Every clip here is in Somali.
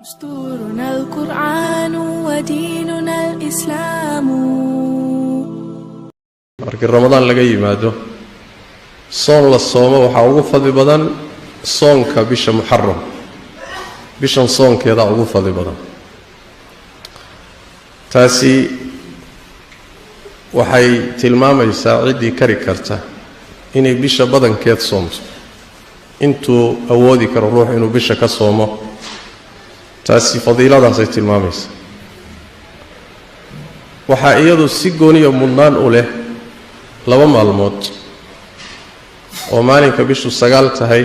دستورنا القرآن وديننا الإسلام. markii ramadaan laga yimaado soon la soomo waxa ugu fadli badan soonka bisha muharram bishan soonkeeda ugu fadli badan taasi waxay tilmaamaysaa cidii kari karta inay bisha badankeed soomto intuu awoodi karo ruux inuu bisha ka soomo taasi fadiiladaas ay tilmaamaysaa waxa iyadu si gooniyo mudnaan u leh laba maalmood oo maalinka bishu 9 tahay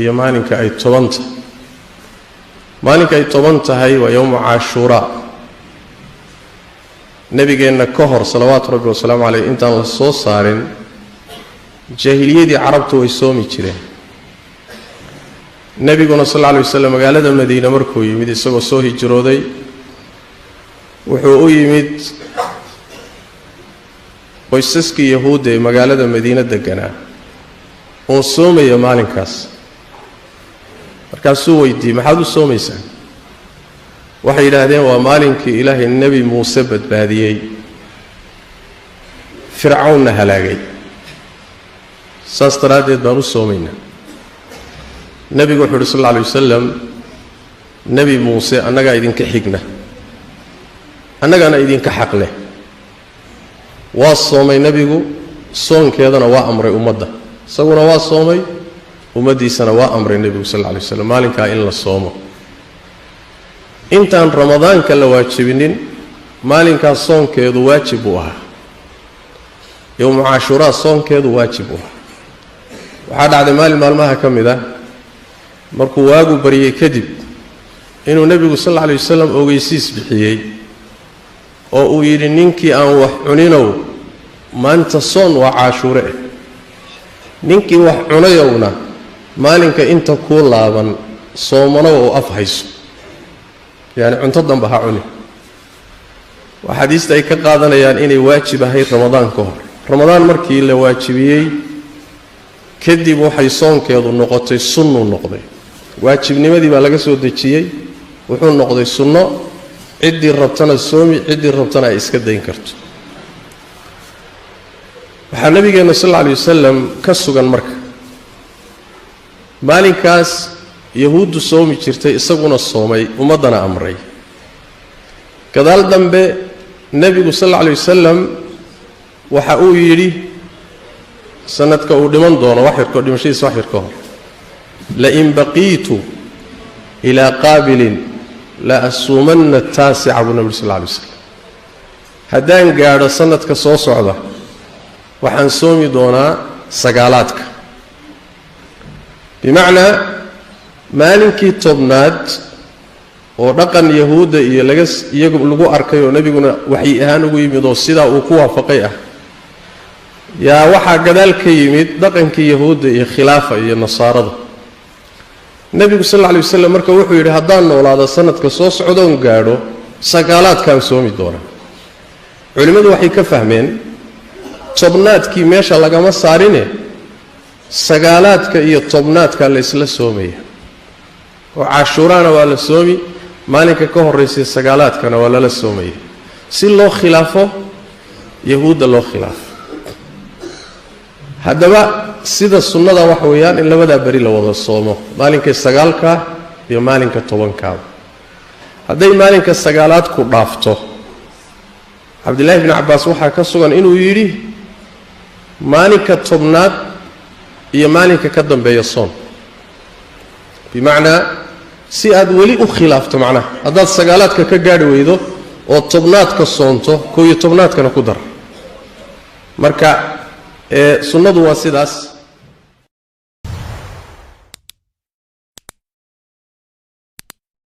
iyo maalinka ay 10 tahay maalinka ay 10 tahay waa yawm ashura nabigeena ka hor salawaatu rabbi wasalaamu alayhi intaan la soo saarin jahiliyadii carabtu way soomi jireen nabiguna sallallahu alayhi wasallam magaalada madiina markuu yimid isagoo soo hijrooday wuxuu u yimid qoysaskii yahuudda ee magaalada madiina deganaa oo soomaya maalinkaas markaasuu weydiiyey maxaad u soomaysaan waxay yidhaahdeen waa maalinkii ilaahay nebi muuse badbaadiyey fircawnna halaagay saas daraaddeed baan u soomaynaa nebigu wuxuu yidhi sallallahu alayhi wasallam nebi muuse annagaa idinka xigna annagana idinka xaq leh waa soomay nebigu soonkeedana waa amray ummadda isaguna waa soomay ummaddiisana waa amray nebigu sallallahu alayhi wasallam maalinkaa in la soomo intaan ramadaanka la waajibinin maalinkaas soonkeedu waajib u ahaa yawm ashura soonkeedu waajib u ahaa waxaa dhacday maalin maalmaha ka mid ah markuu waagu bariyay kadib inuu nebigu sallallahu alayhi wasallam ogeysiis bixiyey oo uu yidhi ninkii aan wax cuninow maanta soon waa cashuure ninkii wax cunayowna maalinka inta ku laaban soomano oo af hayso yani cunto danba ha cuni waxaadiista ay ka qaadanayaan inay waajib ahayd ramadaan ka hor ramadaan markii la waajibiyey kadib waxay soonkeedu noqotay sunnu noqday waajibnimadii baa laga soo dejiyey wuxuu noqday sunno ciddii rabtana soomi ciddii rabtana ay iska dayn karto waxaa nabigeena sallallahu alayhi wasallam ka sugan marka maalinkaas yahuuddu soomi jirtay isaguna soomay ummadana amray gadaal dambe nabigu sallallahu alayhi wasallam waxa uu yidhi sanadka uu dhiman doono wax yar ka dhimashadiisa wax yar ka hor la in baqiitu ila qaabilin la asuumanna taasica abu nabi sallallahu alayhi wasallam haddaan gaadho sanadka soo socda waxaan soomi doonaa sagaalaadka bimacnaa maalinkii tobnaad oo dhaqan yahuudda iyo iyagu lagu arkay oo nabiguna waxay ahaan ugu yimid oo sidaa uu ku waafaqay ah yaa waxaa gadaal ka yimid dhaqankii yahuudda iyo khilaafa iyo nasaarada nabigu sallallahu alayhi wasallam marka wuxuu yidhi haddaan noolaado sanadka soo socdoon gaadho sagaalaadkaan soomi doonaa culimmadu waxay ka fahmeen tobnaadkii meesha lagama saarine sagaalaadka iyo tobnaadka la isla soomaya oo cashuuraana waa la soomi maalinka ka horreysay sagaalaadkana waa lala soomaya si loo khilaafo yahuudda loo khilaafo haddaba sida sunnada waxa weeyaan in labadaa beri la wada soomo maalinka 9ka iyo maalinka 10ka hadday maalinka 9aad ku dhaafto cabdullaahi ibn cabbaas waxaa ka sugan inuu yidhi maalinka 10aad iyo maalinka ka dambeeya soon bimacnaa si aad weli u khilaafto macnaha haddaad 9aadka ka gaadhi weydo oo 10aadka soonto 11aadkana ku dar marka sunnadu waa sidaas